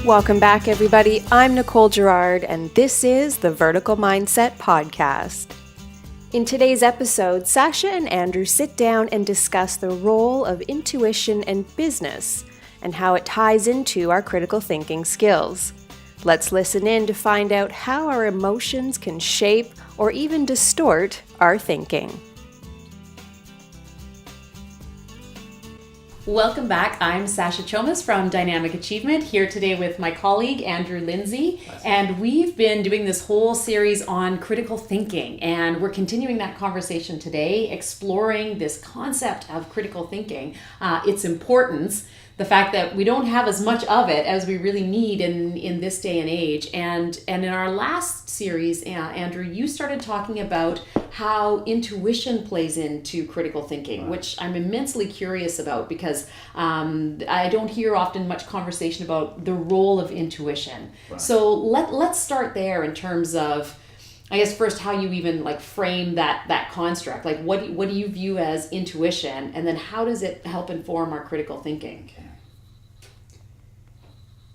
Welcome back, everybody. I'm Nicole Gerard, and this is the Vertical Mindset Podcast. In today's episode, Sasja and Andrew sit down and discuss the role of intuition and business and how it ties into our critical thinking skills. Let's listen in to find out how our emotions can shape or even distort our thinking. Welcome back. I'm Sasja Chomas from Dynamic Achievement, here today with my colleague Andrew Lindsay, and we've been doing this whole series on critical thinking, and we're continuing that conversation today, exploring this concept of critical thinking, its importance, the fact that we don't have as much of it as we really need in this day and age. And in our last series, Andrew, you started talking about how intuition plays into critical thinking, right, which I'm immensely curious about because I don't hear often much conversation about the role of intuition. Right. So let's start there in terms of, I guess, first how you even frame that construct. What do you view as intuition, and then how does it help inform our critical thinking? Okay.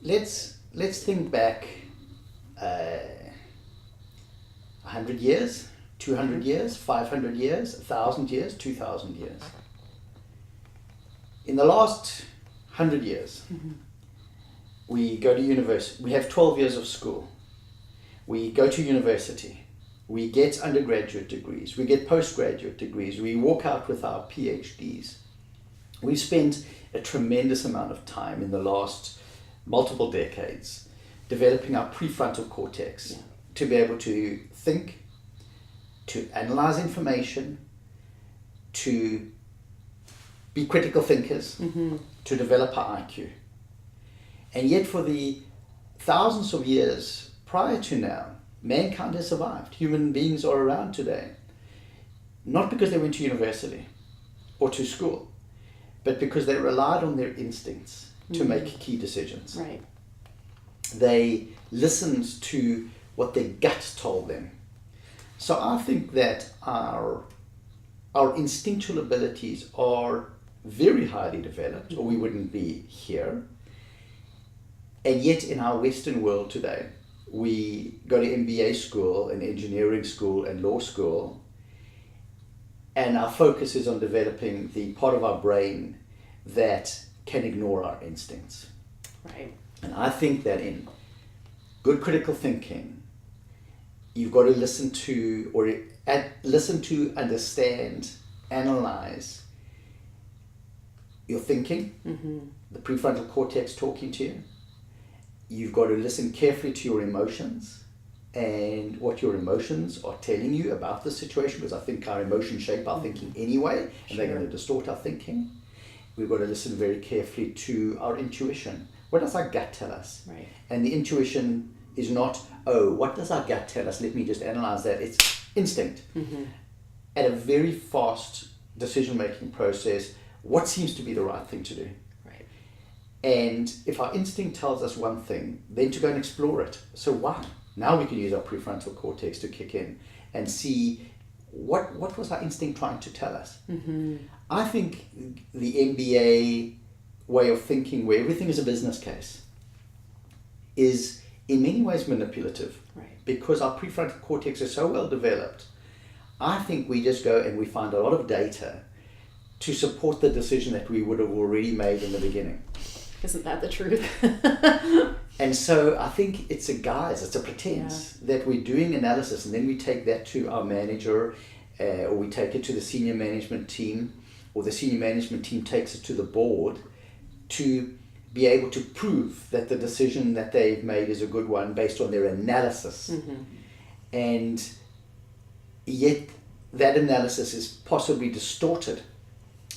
Let's think back 100 years, 200 years, 500 years, 1,000 years, 2,000 years. In the last 100 years, we go to university. We have 12 years of school. We go to university. We get undergraduate degrees. We get postgraduate degrees. We walk out with our PhDs. We've spent a tremendous amount of time in the last multiple decades developing our prefrontal cortex to be able to think, to analyze information, to be critical thinkers, to develop our IQ. And yet for the thousands of years prior to now, mankind has survived. Human beings are around today, not because they went to university or to school, but because they relied on their instincts to make key decisions. Right. They listened to what their gut told them. So I think that our instinctual abilities are very highly developed, or we wouldn't be here. And yet in our Western world today, we go to MBA school and engineering school and law school, and our focus is on developing the part of our brain that can ignore our instincts. Right. And I think that in good critical thinking, you've got to listen to, understand, analyze your thinking, the prefrontal cortex talking to you. You've got to listen carefully to your emotions and what your emotions are telling you about the situation, because I think our emotions shape our thinking anyway, and they're going to distort our thinking. We've got to listen very carefully to our intuition. What does our gut tell us? Right. And the intuition is not, what does our gut tell us? Let me just analyze that. It's instinct. At a very fast decision-making process, what seems to be the right thing to do? Right. And if our instinct tells us one thing, then to go and explore it. So why? Now we can use our prefrontal cortex to kick in and see what was our instinct trying to tell us. I think the MBA way of thinking, where everything is a business case, is in many ways manipulative. Right. Because our prefrontal cortex is so well developed. I think we just go and we find a lot of data to support the decision that we would have already made in the beginning. Isn't that the truth? And so I think it's a guise, it's a pretense that we're doing analysis, and then we take that to our manager, or we take it to the senior management team, or the senior management team takes it to the board to be able to prove that the decision that they've made is a good one based on their analysis. And yet that analysis is possibly distorted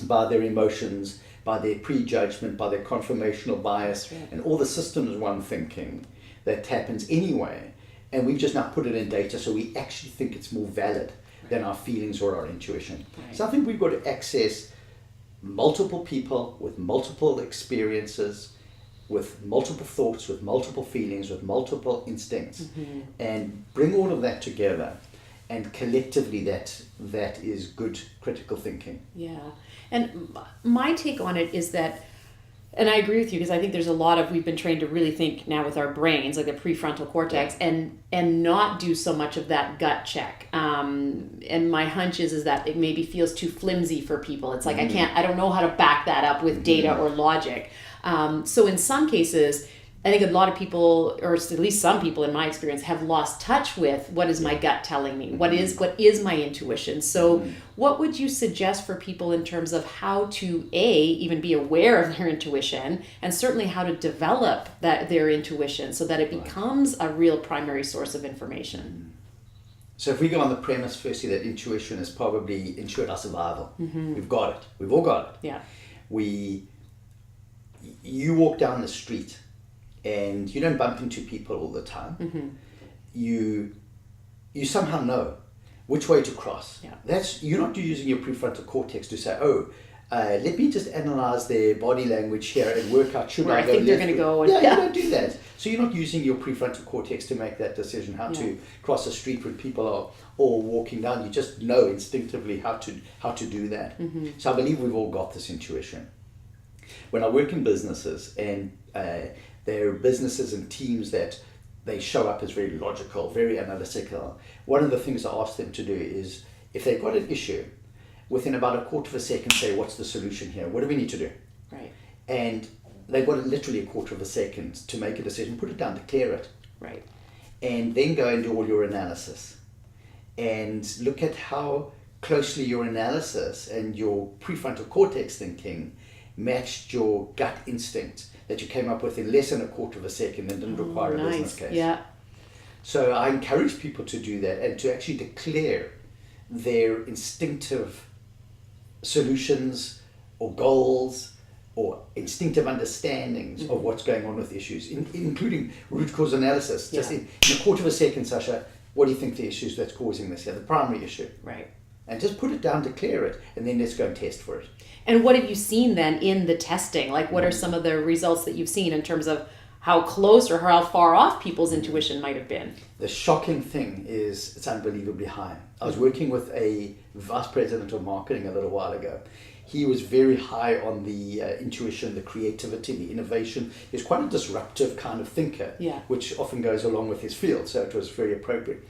by their emotions, by their prejudgment, by their confirmational bias, and all the systems one thinking that happens anyway. And we've just now put it in data, so we actually think it's more valid than our feelings or our intuition. Right. So I think we've got to access multiple people with multiple experiences, with multiple thoughts, with multiple feelings, with multiple instincts, and bring all of that together. And collectively that is good critical thinking. Yeah. And my take on it is that And I agree with you, because I think there's a lot of, we've been trained to really think now with our brains, like the prefrontal cortex, and not do so much of that gut check. And my hunch is that it maybe feels too flimsy for people. It's like, I don't know how to back that up with data or logic. So in some cases, I think a lot of people, or at least some people in my experience, have lost touch with what is my gut telling me? What is my intuition? So what would you suggest for people in terms of how to even be aware of their intuition, and certainly how to develop their intuition so that it becomes a real primary source of information? So if we go on the premise firstly that intuition has probably ensured our survival, we've got it. We've all got it. Yeah. You walk down the street and you don't bump into people all the time. You somehow know which way to cross. Yeah. You're not using your prefrontal cortex to say, let me just analyze their body language here and work out Where I think they're going to go. You don't do that. So you're not using your prefrontal cortex to make that decision how to cross a street when people are all walking down. You just know instinctively how to do that. So I believe we've all got this intuition. When I work in businesses, and there are businesses and teams that they show up as very logical, very analytical, one of the things I ask them to do is, if they've got an issue, within about a quarter of a second say, what's the solution here? What do we need to do? Right. And they've got literally a quarter of a second to make a decision, put it down, declare it. Right. And then go and do all your analysis. And look at how closely your analysis and your prefrontal cortex thinking matched your gut instinct that you came up with in less than a quarter of a second and didn't require a business case. Yeah. So I encourage people to do that and to actually declare their instinctive solutions or goals or instinctive understandings of what's going on with issues, including root cause analysis. Just in a quarter of a second, Sasha, what do you think the issues that's causing this here, the primary issue? Right. And just put it down, declare it, and then let's go and test for it. And what have you seen then in the testing? Like, what are some of the results that you've seen in terms of how close or how far off people's intuition might have been? The shocking thing is it's unbelievably high. I was working with a vice president of marketing a little while ago. He was very high on the intuition, the creativity, the innovation. He's quite a disruptive kind of thinker, which often goes along with his field, so it was very appropriate.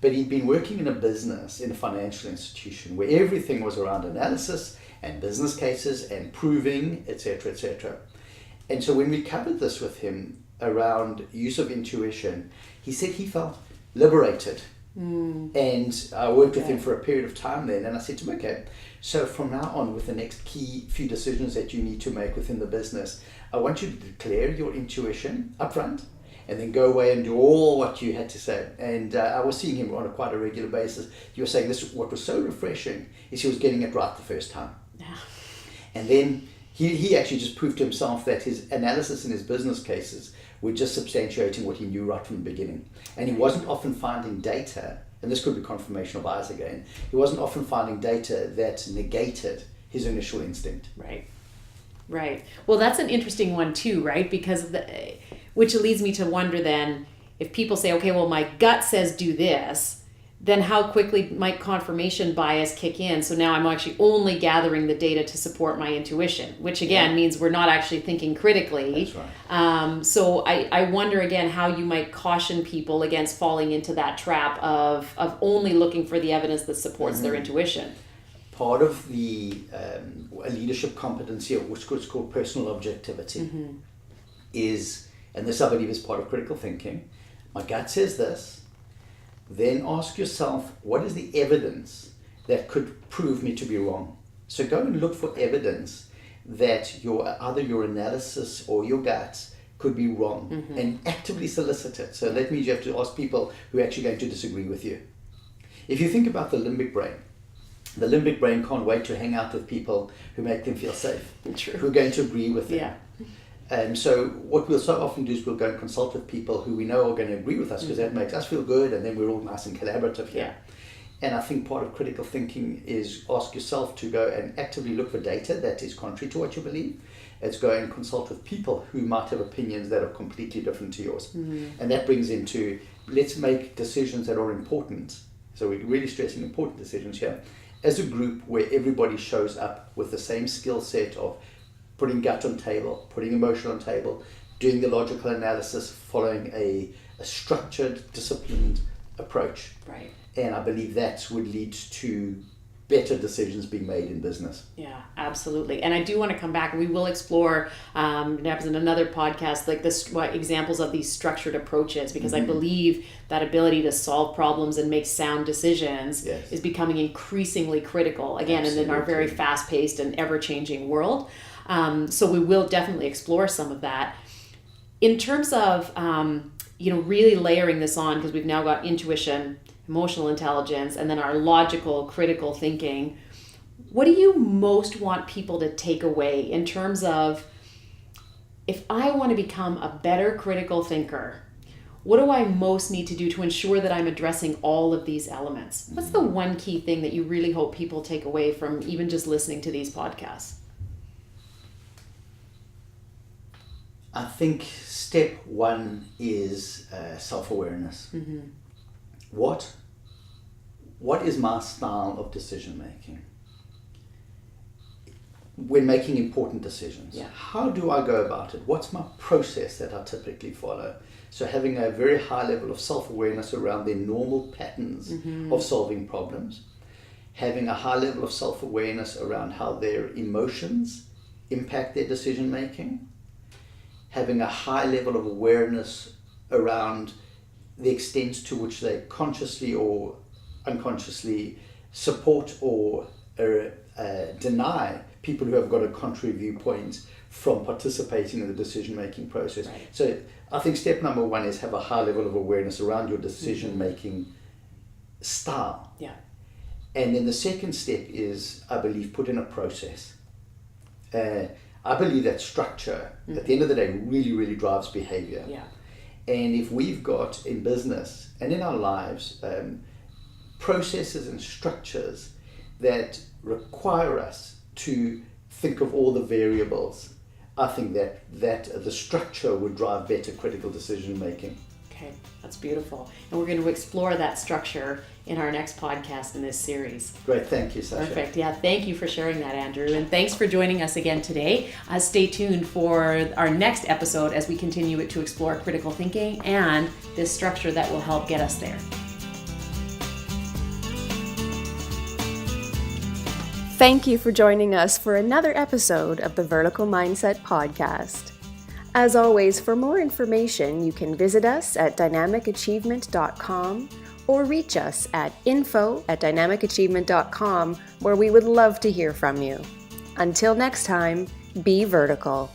But he'd been working in a business, in a financial institution, where everything was around analysis and business cases and proving, etc., etc. And so when we covered this with him around use of intuition, he said he felt liberated. And I worked with him for a period of time then, and I said to him, okay, so from now on, with the next key few decisions that you need to make within the business, I want you to declare your intuition up front, and then go away and do all what you had to say. And I was seeing him on quite a regular basis. He was saying this, what was so refreshing is he was getting it right the first time. And then he actually just proved to himself that his analysis and his business cases were just substantiating what he knew right from the beginning. And he wasn't often finding data, and this could be confirmational bias again, he wasn't often finding data that negated his initial instinct. Right. Well, that's an interesting one too, right? Because which leads me to wonder then, if people say, okay, well, my gut says do this, then how quickly might confirmation bias kick in? So now I'm actually only gathering the data to support my intuition, which again means we're not actually thinking critically. That's right. So I wonder again how you might caution people against falling into that trap of only looking for the evidence that supports their intuition. Part of the a leadership competency, which is called personal objectivity, is, and this I believe is part of critical thinking, my gut says this, then ask yourself, what is the evidence that could prove me to be wrong? So go and look for evidence that either your analysis or your gut could be wrong, and actively solicit it. So that means you have to ask people who are actually going to disagree with you. If you think about the limbic brain can't wait to hang out with people who make them feel safe, who are going to agree with them. So what we'll so often do is we'll go and consult with people who we know are going to agree with us, because that makes us feel good, and then we're all nice and collaborative here. And I think part of critical thinking is ask yourself to go and actively look for data that is contrary to what you believe. It's go and consult with people who might have opinions that are completely different to yours. And that brings into, let's make decisions that are important. So we're really stressing important decisions here. As a group where everybody shows up with the same skill set of putting gut on table, putting emotion on table, doing the logical analysis, following a structured, disciplined approach. Right. And I believe that would lead to better decisions being made in business. Yeah, absolutely. And I do want to come back. We will explore perhaps in another podcast like this, what examples of these structured approaches, because I believe that ability to solve problems and make sound decisions is becoming increasingly critical, again, in our very fast-paced and ever-changing world. So we will definitely explore some of that. In terms of really layering this on, because we've now got intuition, emotional intelligence, and then our logical, critical thinking, what do you most want people to take away in terms of, if I want to become a better critical thinker, what do I most need to do to ensure that I'm addressing all of these elements? What's the one key thing that you really hope people take away from even just listening to these podcasts? I think step one is self-awareness. What is my style of decision making when making important decisions? How do I go about it? What's my process that I typically follow? So having a very high level of self-awareness around their normal patterns of solving problems, having a high level of self-awareness around how their emotions impact their decision making, having a high level of awareness around the extent to which they consciously or unconsciously support or deny people who have got a contrary viewpoint from participating in the decision-making process. Right. So I think step number one is have a high level of awareness around your decision-making style. Yeah. And then the second step is, I believe, put in a process. I believe that structure, at the end of the day, really, really drives behavior. Yeah. And if we've got in business and in our lives processes and structures that require us to think of all the variables, I think that the structure would drive better critical decision making. Okay, that's beautiful. And we're going to explore that structure in our next podcast in this series. Great, thank you, Sasha. Perfect. Yeah, thank you for sharing that, Andrew. And thanks for joining us again today. Stay tuned for our next episode as we continue to explore critical thinking and this structure that will help get us there. Thank you for joining us for another episode of the Vertical Mindset Podcast. As always, for more information, you can visit us at dynamicachievement.com or reach us at info@dynamicachievement.com, where we would love to hear from you. Until next time, be vertical.